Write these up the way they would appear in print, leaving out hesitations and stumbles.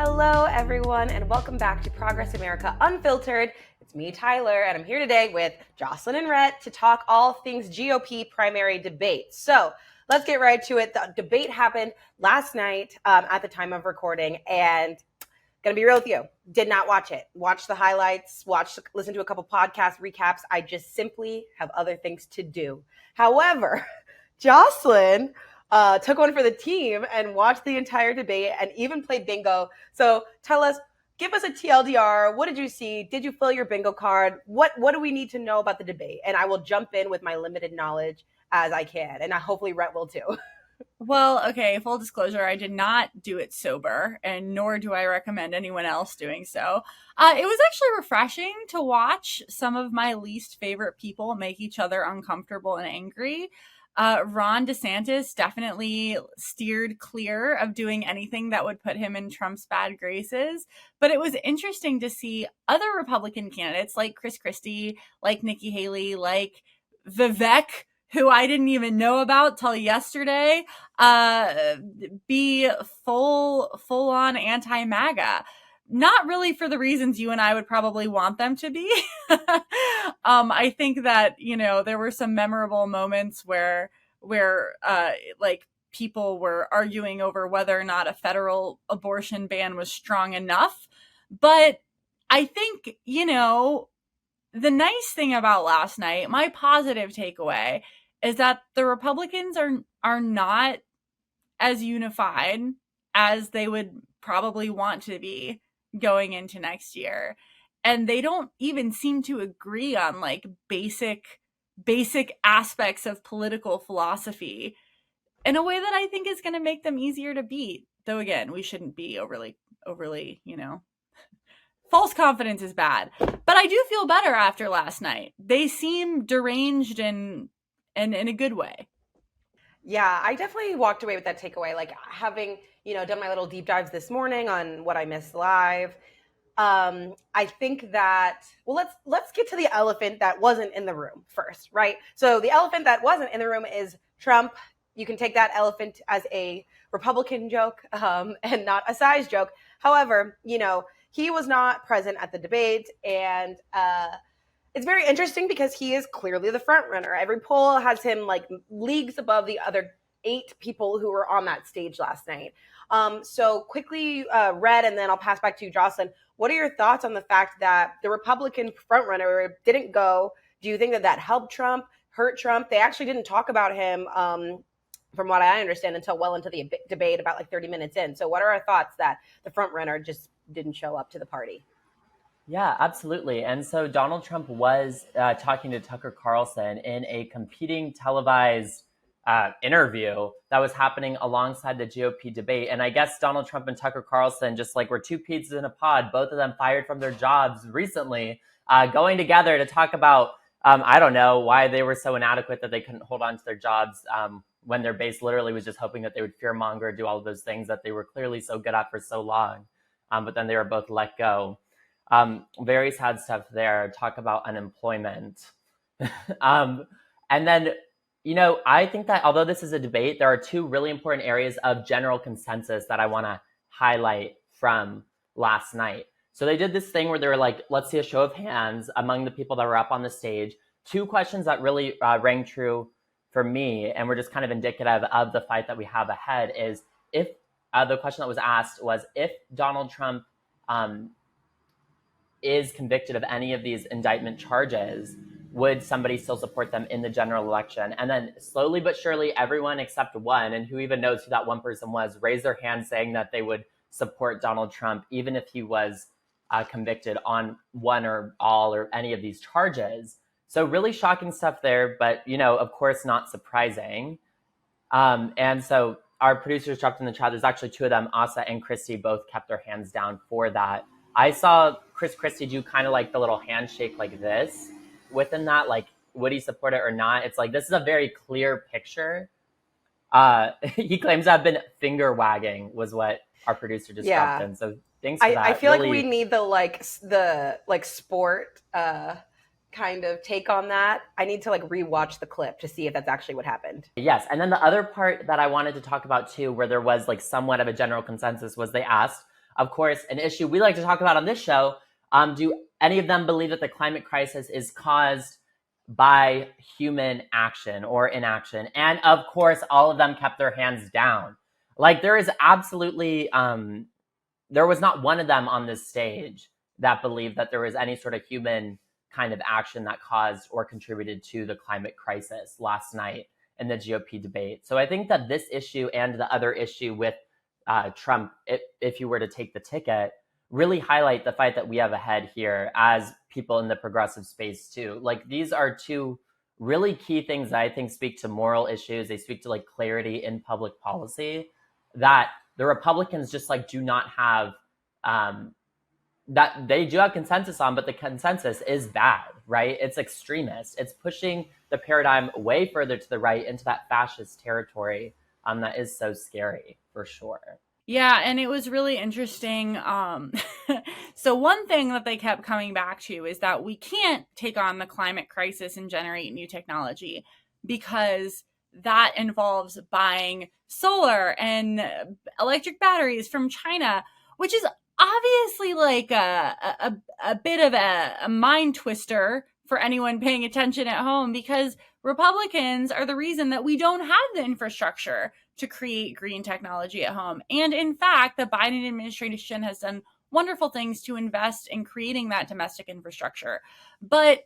Hello, everyone, and welcome back to Progress America Unfiltered. It's me, Tyler, and I'm here today with Jocelyn and Rhett to talk all things GOP primary debate. So let's get right to it. The debate happened last night at the time of recording, and gonna be real with you, did not watch it. Watch the highlights, listen to a couple podcast recaps. I just simply have other things to do. However, Jocelyn took one for the team and watched the entire debate and even played bingo. So give us a TLDR. What did you see? Did you fill your bingo card? What do we need to know about the debate? And I will jump in with my limited knowledge as I can. And hopefully Rhett will too. Well, okay, full disclosure, I did not do it sober, and nor do I recommend anyone else doing so. It was actually refreshing to watch some of my least favorite people make each other uncomfortable and angry. Ron DeSantis definitely steered clear of doing anything that would put him in Trump's bad graces. But it was interesting to see other Republican candidates like Chris Christie, like Nikki Haley, like Vivek, who I didn't even know about till yesterday, be full on anti-MAGA. Not really for the reasons you and I would probably want them to be. I think that, there were some memorable moments where like people were arguing over whether or not a federal abortion ban was strong enough. But I think, the nice thing about last night, my positive takeaway, is that the Republicans are not as unified as they would probably want to be going into next year. And they don't even seem to agree on like basic aspects of political philosophy in a way that I think is going to make them easier to beat. Though again, we shouldn't be overly, false confidence is bad. But I do feel better after last night. They seem deranged and in a good way. Yeah, I definitely walked away with that takeaway, like having, done my little deep dives this morning on what I missed live. I think that, well, let's get to the elephant that wasn't in the room first, right? So the elephant that wasn't in the room is Trump. You can take that elephant as a Republican joke and not a size joke. However, he was not present at the debate, and it's very interesting because he is clearly the front runner. Every poll has him like leagues above the other 8 people who were on that stage last night. So quickly, Rhett, and then I'll pass back to you, Jocelyn. What are your thoughts on the fact that the Republican frontrunner didn't go? Do you think that helped Trump, hurt Trump? They actually didn't talk about him, from what I understand, until well into the debate, about like 30 minutes in. So what are our thoughts that the frontrunner just didn't show up to the party? Yeah, absolutely. And so Donald Trump was talking to Tucker Carlson in a competing televised interview that was happening alongside the GOP debate. And I guess Donald Trump and Tucker Carlson, just like we're 2 pizzas in a pod, both of them fired from their jobs recently, going together to talk about, I don't know, why they were so inadequate that they couldn't hold on to their jobs when their base literally was just hoping that they would fearmonger, do all of those things that they were clearly so good at for so long. But then they were both let go. Very sad stuff there. Talk about unemployment. And then, I think that although this is a debate, there are 2 really important areas of general consensus that I want to highlight from last night. So they did this thing where they were like, let's see a show of hands among the people that were up on the stage. 2 questions that really rang true for me and were just kind of indicative of the fight that we have ahead is if the question that was asked was if Donald Trump is convicted of any of these indictment charges, would somebody still support them in the general election? And then slowly but surely, everyone except one, and who even knows who that one person was, raised their hand saying that they would support Donald Trump, even if he was convicted on one or all or any of these charges. So really shocking stuff there, but, of course, not surprising. And so our producers dropped in the chat, there's actually 2 of them, Asa and Christy, both kept their hands down for that. I saw Chris Christie do kind of like the little handshake like this. Within that, like, would he support it or not? It's like, this is a very clear picture. He claims to have been finger wagging was what our producer just dropped in. So thanks for that. I feel really, like we need the sport kind of take on that. I need to like rewatch the clip to see if that's actually what happened. Yes. And then the other part that I wanted to talk about too, where there was like somewhat of a general consensus, was they asked, of course, an issue we like to talk about on this show. Do any of them believe that the climate crisis is caused by human action or inaction? And of course, all of them kept their hands down. Like, there is absolutely, there was not one of them on this stage that believed that there was any sort of human kind of action that caused or contributed to the climate crisis last night in the GOP debate. So I think that this issue and the other issue with Trump, if you were to take the ticket, really highlight the fight that we have ahead here as people in the progressive space too. Like, these are two really key things that I think speak to moral issues. They speak to like clarity in public policy that the Republicans just like do not have, that they do have consensus on, but the consensus is bad, right? It's extremist. It's pushing the paradigm way further to the right into that fascist territory that is so scary, for sure. Yeah, and it was really interesting. So one thing that they kept coming back to is that we can't take on the climate crisis and generate new technology because that involves buying solar and electric batteries from China, which is obviously like a bit of a mind twister for anyone paying attention at home, because Republicans are the reason that we don't have the infrastructure to create green technology at home. And in fact, the Biden administration has done wonderful things to invest in creating that domestic infrastructure. But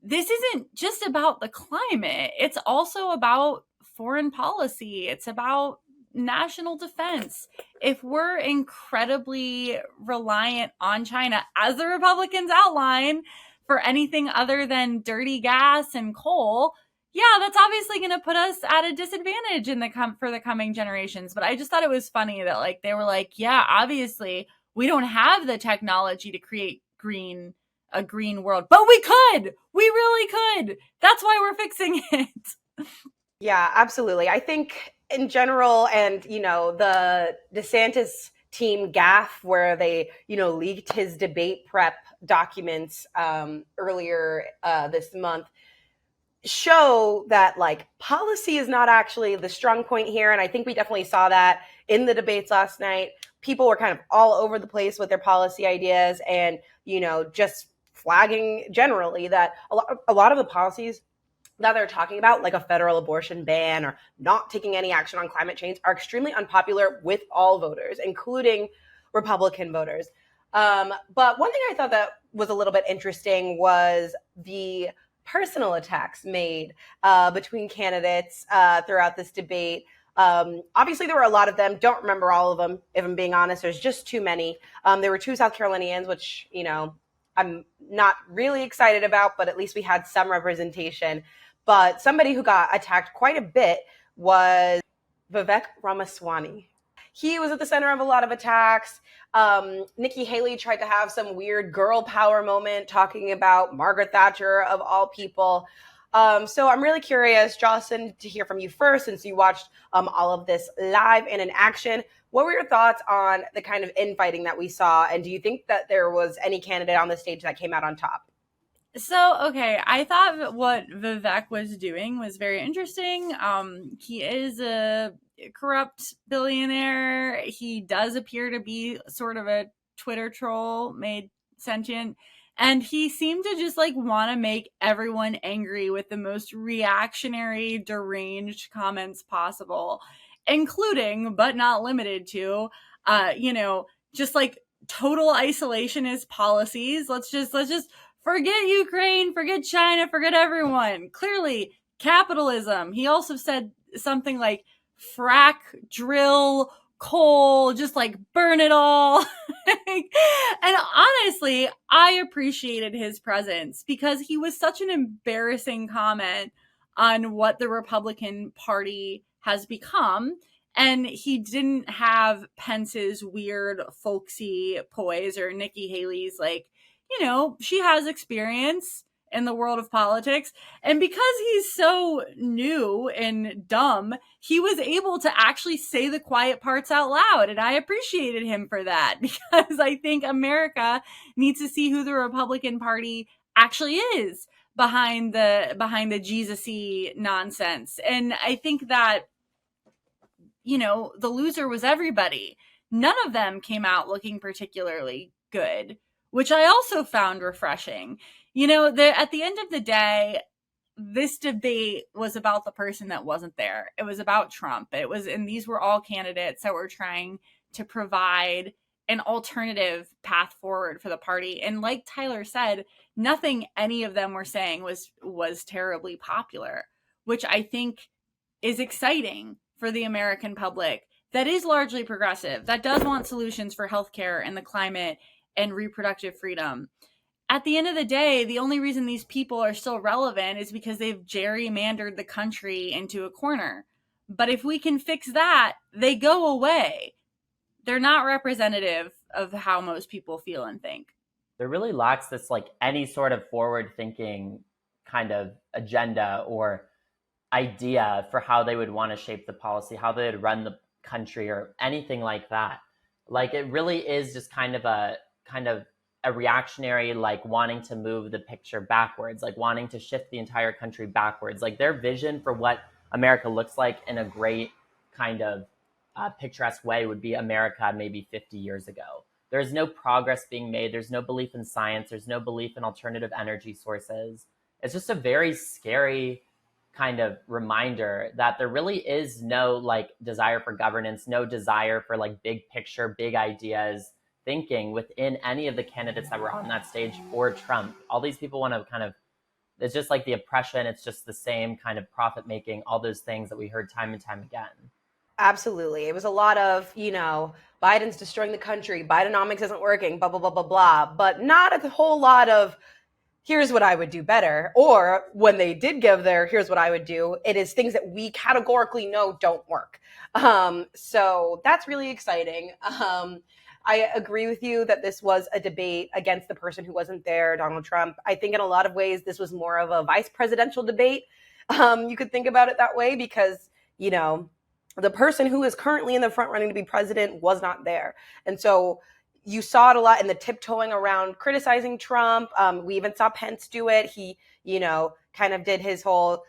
this isn't just about the climate. It's also about foreign policy. It's about national defense. If we're incredibly reliant on China, as the Republicans outline, for anything other than dirty gas and coal, yeah, that's obviously going to put us at a disadvantage in for the coming generations. But I just thought it was funny that like they were like, yeah, obviously we don't have the technology to create a green world, but we could. We really could. That's why we're fixing it. Yeah, absolutely. I think in general, and the DeSantis team gaffe where they leaked his debate prep documents earlier this month show that like policy is not actually the strong point here. And I think we definitely saw that in the debates last night. People were kind of all over the place with their policy ideas and just flagging generally that a lot of the policies that they're talking about, like a federal abortion ban or not taking any action on climate change, are extremely unpopular with all voters, including Republican voters. But one thing I thought that was a little bit interesting was the personal attacks made between candidates throughout this debate. Obviously, there were a lot of them. Don't remember all of them, if I'm being honest. There's just too many. There were two South Carolinians, which, I'm not really excited about, but at least we had some representation. But somebody who got attacked quite a bit was Vivek Ramaswamy. He was at the center of a lot of attacks. Nikki Haley tried to have some weird girl power moment talking about Margaret Thatcher, of all people. So I'm really curious, Jocelyn, to hear from you first, since you watched all of this live and in action. What were your thoughts on the kind of infighting that we saw? And do you think that there was any candidate on the stage that came out on top? So, okay, I thought what Vivek was doing was very interesting. He is a corrupt billionaire. He does appear to be sort of a Twitter troll made sentient. And he seemed to just like want to make everyone angry with the most reactionary, deranged comments possible, including, but not limited to, just like total isolationist policies. Let's just forget Ukraine, forget China, forget everyone. Clearly, capitalism. He also said something like frack, drill, coal, just like burn it all. And honestly, I appreciated his presence because he was such an embarrassing comment on what the Republican Party has become. And he didn't have Pence's weird folksy poise or Nikki Haley's like, she has experience in the world of politics. And because he's so new and dumb, he was able to actually say the quiet parts out loud. And I appreciated him for that because I think America needs to see who the Republican Party actually is behind the Jesus-y nonsense. And I think that, the loser was everybody. none of them came out looking particularly good, which I also found refreshing. At the end of the day, this debate was about the person that wasn't there. It was about Trump. And these were all candidates that were trying to provide an alternative path forward for the party. And like Tyler said, nothing any of them were saying was terribly popular, which I think is exciting for the American public that is largely progressive, that does want solutions for healthcare and the climate and reproductive freedom. At the end of the day, the only reason these people are still relevant is because they've gerrymandered the country into a corner. But if we can fix that, they go away. They're not representative of how most people feel and think. There really lacks this like any sort of forward thinking kind of agenda or idea for how they would want to shape the policy, how they would run the country or anything like that. Like it really is just kind of a reactionary, like wanting to move the picture backwards, like wanting to shift the entire country backwards. Like their vision for what America looks like in a great kind of picturesque way would be America maybe 50 years ago. There's no progress being made. There's no belief in science. There's no belief in alternative energy sources. It's just a very scary kind of reminder that there really is no like desire for governance, no desire for like big picture, big ideas thinking within any of the candidates that were on that stage or Trump. All these people want to kind of, it's just like the oppression. It's just the same kind of profit making, all those things that we heard time and time again. Absolutely. It was a lot of, Biden's destroying the country, Bidenomics isn't working, blah, blah, blah, blah, blah, but not a whole lot of, here's what I would do better. Or when they did give their, here's what I would do, it is things that we categorically know don't work. So that's really exciting. I agree with you that this was a debate against the person who wasn't there, Donald Trump. I think in a lot of ways, this was more of a vice presidential debate. You could think about it that way because, the person who is currently in the front running to be president was not there. And so you saw it a lot in the tiptoeing around criticizing Trump. We even saw Pence do it. He, kind of did his whole,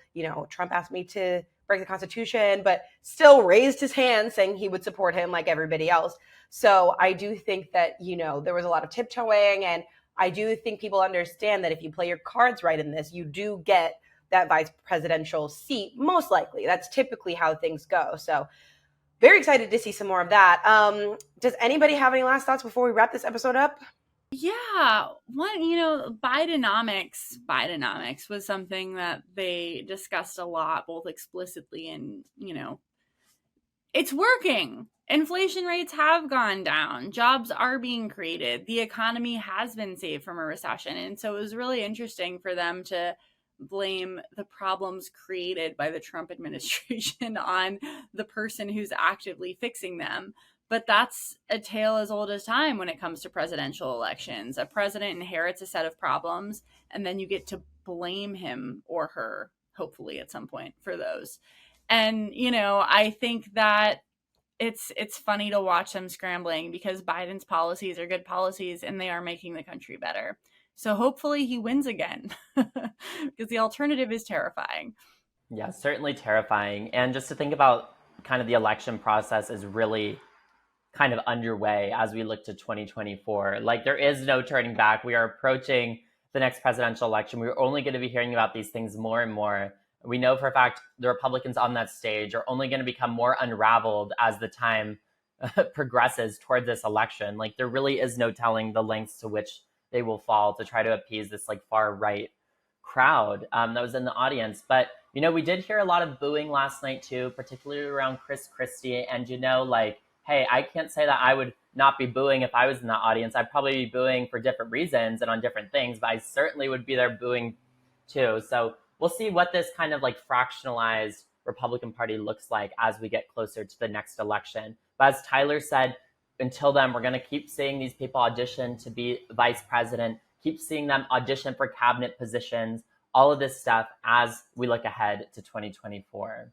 Trump asked me to break the Constitution, but still raised his hand saying he would support him like everybody else. So I do think that, there was a lot of tiptoeing. And I do think people understand that if you play your cards right in this, you do get that vice presidential seat, most likely. That's typically how things go. So very excited to see some more of that. Does anybody have any last thoughts before we wrap this episode up? Yeah, Bidenomics was something that they discussed a lot, both explicitly and, it's working. Inflation rates have gone down. Jobs are being created. The economy has been saved from a recession. And so it was really interesting for them to blame the problems created by the Trump administration on the person who's actively fixing them. But that's a tale as old as time when it comes to presidential elections. A president inherits a set of problems, and then you get to blame him or her, hopefully at some point, for those. And, I think that it's funny to watch them scrambling because Biden's policies are good policies and they are making the country better. So hopefully he wins again because the alternative is terrifying. Yeah, certainly terrifying. And just to think about kind of the election process is really kind of underway as we look to 2024. Like there is no turning back. We are approaching the next presidential election. We're only going to be hearing about these things more and more. We know for a fact the Republicans on that stage are only going to become more unraveled as the time progresses toward this election. Like there really is no telling the lengths to which they will fall to try to appease this like far right crowd that was in the audience. But, we did hear a lot of booing last night too, particularly around Chris Christie. And, like, hey, I can't say that I would not be booing if I was in the audience. I'd probably be booing for different reasons and on different things, but I certainly would be there booing too. So we'll see what this kind of like fractionalized Republican Party looks like as we get closer to the next election. But as Tyler said, until then, we're going to keep seeing these people audition to be vice president, keep seeing them audition for cabinet positions, all of this stuff as we look ahead to 2024.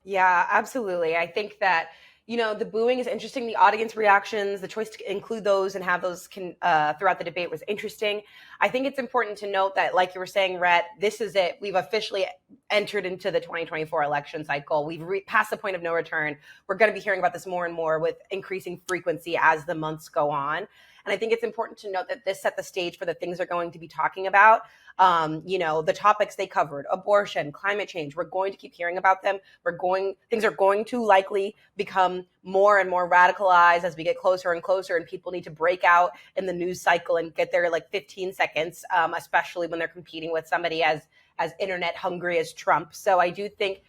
Yeah, absolutely. I think that, The booing is interesting. The audience reactions, the choice to include those and have those throughout the debate was interesting. I think it's important to note that, like you were saying, Rhett, this is it. We've officially entered into the 2024 election cycle. We've passed the point of no return. We're going to be hearing about this more and more with increasing frequency as the months go on. And I think it's important to note that this set the stage for the things they're going to be talking about. The topics they covered, abortion, climate change. We're going to keep hearing about them. Things are going to likely become more and more radicalized as we get closer and closer, and people need to break out in the news cycle and get their 15 seconds, especially when they're competing with somebody as internet hungry as Trump. So I do think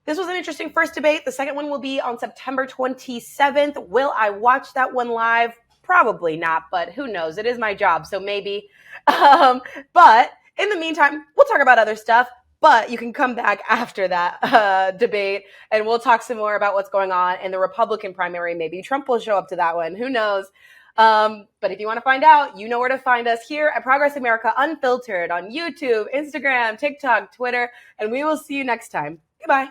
this was an interesting first debate. The second one will be on September 27th. Will I watch that one live? Probably not, but who knows? It is my job, so maybe. But in the meantime, we'll talk about other stuff. But you can come back after that debate, and we'll talk some more about what's going on in the Republican primary. Maybe Trump will show up to that one. Who knows? But if you want to find out, you know where to find us here at Progress America Unfiltered on YouTube, Instagram, TikTok, Twitter, and we will see you next time. Goodbye.